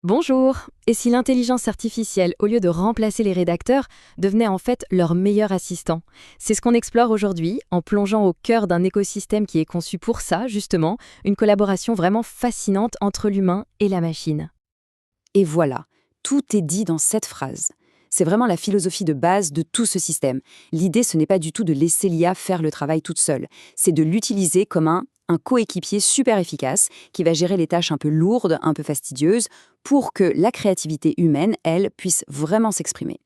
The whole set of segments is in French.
Bonjour! Et si l'intelligence artificielle, au lieu de remplacer les rédacteurs, devenait en fait leur meilleur assistant? C'est ce qu'on explore aujourd'hui en plongeant au cœur d'un écosystème qui est conçu pour ça, justement, une collaboration vraiment fascinante entre l'humain et la machine. Et voilà, tout est dit dans cette phrase. C'est vraiment la philosophie de base de tout ce système. L'idée, ce n'est pas du tout de laisser l'IA faire le travail toute seule, c'est de l'utiliser comme un coéquipier super efficace qui va gérer les tâches un peu lourdes, un peu fastidieuses, pour que la créativité humaine, elle, puisse vraiment s'exprimer.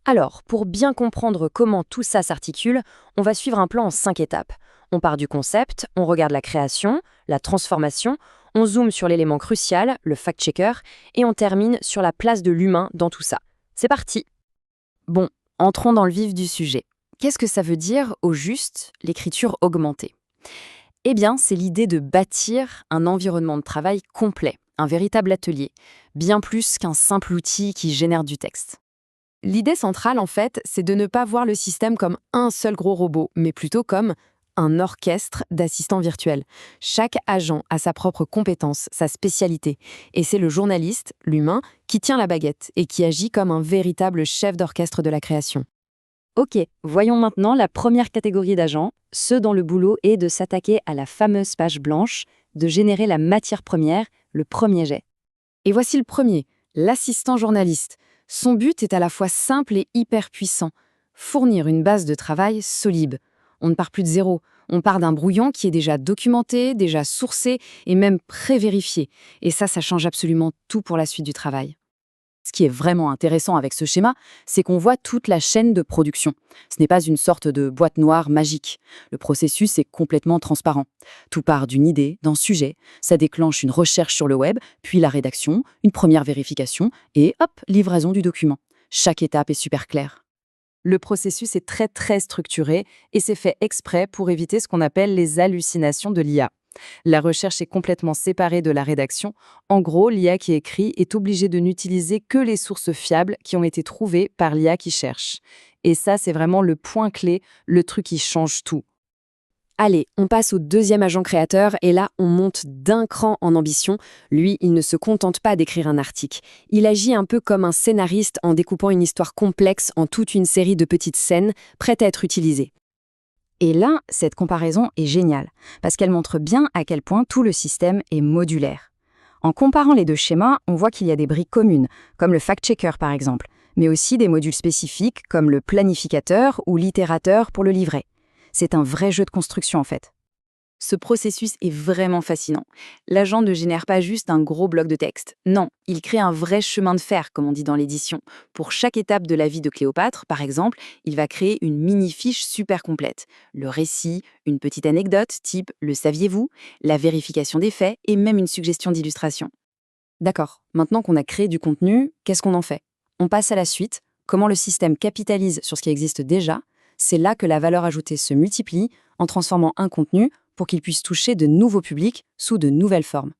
Alors, pour bien comprendre comment tout ça s'articule, on va suivre un plan en 5 étapes. On part du concept, on regarde la création, la transformation, on zoome sur l'élément crucial, le fact-checker, et on termine sur la place de l'humain dans tout ça. C'est parti! Bon, entrons dans le vif du sujet. Qu'est-ce que ça veut dire, au juste, l'écriture augmentée? Eh bien, c'est l'idée de bâtir un environnement de travail complet, un véritable atelier, bien plus qu'un simple outil qui génère du texte. L'idée centrale, en fait, c'est de ne pas voir le système comme un seul gros robot, mais plutôt comme un orchestre d'assistants virtuels. Chaque agent a sa propre compétence, sa spécialité. Et c'est le journaliste, l'humain, qui tient la baguette et qui agit comme un véritable chef d'orchestre de la création. Ok, voyons maintenant la première catégorie d'agents, ceux dont le boulot est de s'attaquer à la fameuse page blanche, de générer la matière première, le premier jet. Et voici le premier, l'assistant journaliste. Son but est à la fois simple et hyper puissant, fournir une base de travail solide. On ne part plus de zéro, on part d'un brouillon qui est déjà documenté, déjà sourcé et même pré-vérifié. Et ça change absolument tout pour la suite du travail. Ce qui est vraiment intéressant avec ce schéma, c'est qu'on voit toute la chaîne de production. Ce n'est pas une sorte de boîte noire magique. Le processus est complètement transparent. Tout part d'une idée, d'un sujet, ça déclenche une recherche sur le web, puis la rédaction, une première vérification, et hop, livraison du document. Chaque étape est super claire. Le processus est très structuré et c'est fait exprès pour éviter ce qu'on appelle les hallucinations de l'IA. La recherche est complètement séparée de la rédaction. En gros, l'IA qui écrit est obligée de n'utiliser que les sources fiables qui ont été trouvées par l'IA qui cherche. Et ça, c'est vraiment le point clé, le truc qui change tout. Allez, on passe au deuxième agent créateur et là, on monte d'un cran en ambition. Lui, il ne se contente pas d'écrire un article. Il agit un peu comme un scénariste en découpant une histoire complexe en toute une série de petites scènes prêtes à être utilisées. Et là, cette comparaison est géniale, parce qu'elle montre bien à quel point tout le système est modulaire. En comparant les deux schémas, on voit qu'il y a des briques communes, comme le fact-checker par exemple, mais aussi des modules spécifiques comme le planificateur ou l'itérateur pour le livret. C'est un vrai jeu de construction en fait. Ce processus est vraiment fascinant. L'agent ne génère pas juste un gros bloc de texte. Non, il crée un vrai chemin de fer, comme on dit dans l'édition. Pour chaque étape de la vie de Cléopâtre, par exemple, il va créer une mini-fiche super complète. Le récit, une petite anecdote, type « Le saviez-vous ?», la vérification des faits et même une suggestion d'illustration. D'accord, maintenant qu'on a créé du contenu, qu'est-ce qu'on en fait? On passe à la suite. Comment le système capitalise sur ce qui existe déjà? C'est là que la valeur ajoutée se multiplie en transformant un contenu pour qu'il puisse toucher de nouveaux publics sous de nouvelles formes.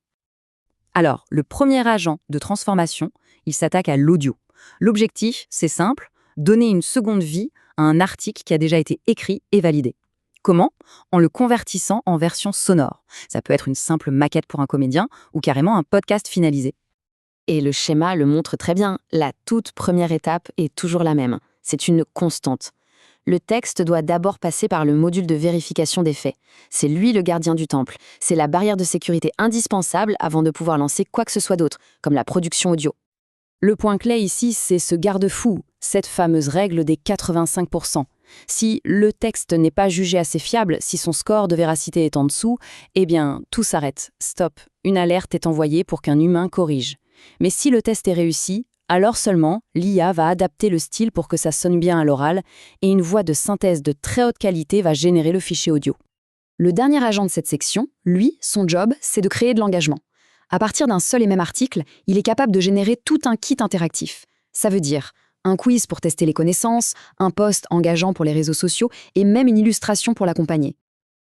Alors, le premier agent de transformation, il s'attaque à l'audio. L'objectif, c'est simple, donner une seconde vie à un article qui a déjà été écrit et validé. Comment? En le convertissant en version sonore. Ça peut être une simple maquette pour un comédien ou carrément un podcast finalisé. Et le schéma le montre très bien. La toute première étape est toujours la même. C'est une constante. Le texte doit d'abord passer par le module de vérification des faits. C'est lui le gardien du temple. C'est la barrière de sécurité indispensable avant de pouvoir lancer quoi que ce soit d'autre, comme la production audio. Le point clé ici, c'est ce garde-fou, cette fameuse règle des 85%. Si le texte n'est pas jugé assez fiable, si son score de véracité est en dessous, eh bien, tout s'arrête. Stop. Une alerte est envoyée pour qu'un humain corrige. Mais si le test est réussi, alors seulement, l'IA va adapter le style pour que ça sonne bien à l'oral et une voix de synthèse de très haute qualité va générer le fichier audio. Le dernier agent de cette section, lui, son job, c'est de créer de l'engagement. À partir d'un seul et même article, il est capable de générer tout un kit interactif. Ça veut dire un quiz pour tester les connaissances, un post engageant pour les réseaux sociaux et même une illustration pour l'accompagner.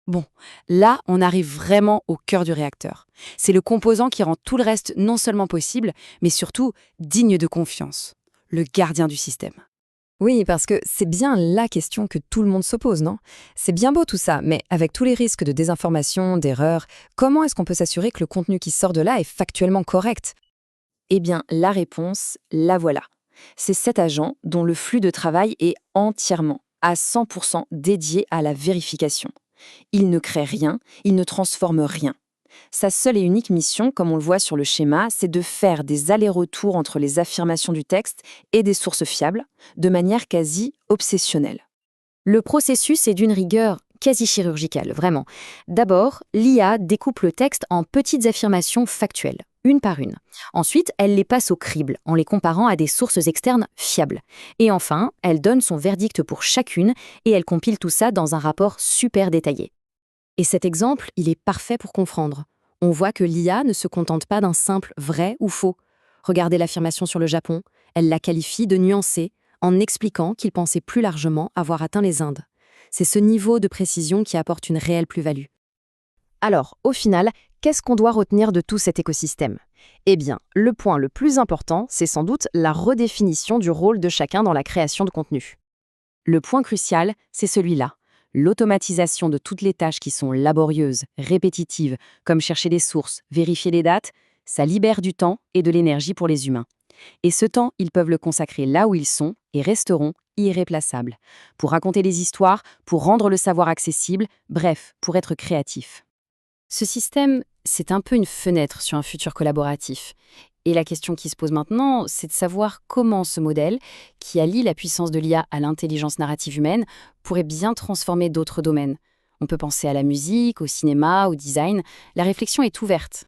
Bon, là, on arrive vraiment au cœur du réacteur. C'est le composant qui rend tout le reste non seulement possible, mais surtout digne de confiance. Le gardien du système. Oui, parce que c'est bien la question que tout le monde se pose, non? C'est bien beau tout ça, mais avec tous les risques de désinformation, d'erreur, comment est-ce qu'on peut s'assurer que le contenu qui sort de là est factuellement correct? Eh bien, la réponse, la voilà. C'est cet agent dont le flux de travail est entièrement, à 100% dédié à la vérification. Il ne crée rien, il ne transforme rien. Sa seule et unique mission, comme on le voit sur le schéma, c'est de faire des allers-retours entre les affirmations du texte et des sources fiables, de manière quasi obsessionnelle. Le processus est d'une rigueur quasi chirurgicale, vraiment. D'abord, l'IA découpe le texte en petites affirmations factuelles, une par une. Ensuite, elle les passe au crible, en les comparant à des sources externes fiables. Et enfin, elle donne son verdict pour chacune et elle compile tout ça dans un rapport super détaillé. Et cet exemple, il est parfait pour comprendre. On voit que l'IA ne se contente pas d'un simple vrai ou faux. Regardez l'affirmation sur le Japon, elle la qualifie de nuancée, en expliquant qu'il pensait plus largement avoir atteint les Indes. C'est ce niveau de précision qui apporte une réelle plus-value. Alors, au final, qu'est-ce qu'on doit retenir de tout cet écosystème? Eh bien, le point le plus important, c'est sans doute la redéfinition du rôle de chacun dans la création de contenu. Le point crucial, c'est celui-là. L'automatisation de toutes les tâches qui sont laborieuses, répétitives, comme chercher des sources, vérifier les dates, ça libère du temps et de l'énergie pour les humains. Et ce temps, ils peuvent le consacrer là où ils sont et resteront irréplaçables. Pour raconter des histoires, pour rendre le savoir accessible, bref, pour être créatifs. Ce système, c'est un peu une fenêtre sur un futur collaboratif. Et la question qui se pose maintenant, c'est de savoir comment ce modèle, qui allie la puissance de l'IA à l'intelligence narrative humaine, pourrait bien transformer d'autres domaines. On peut penser à la musique, au cinéma, au design. La réflexion est ouverte.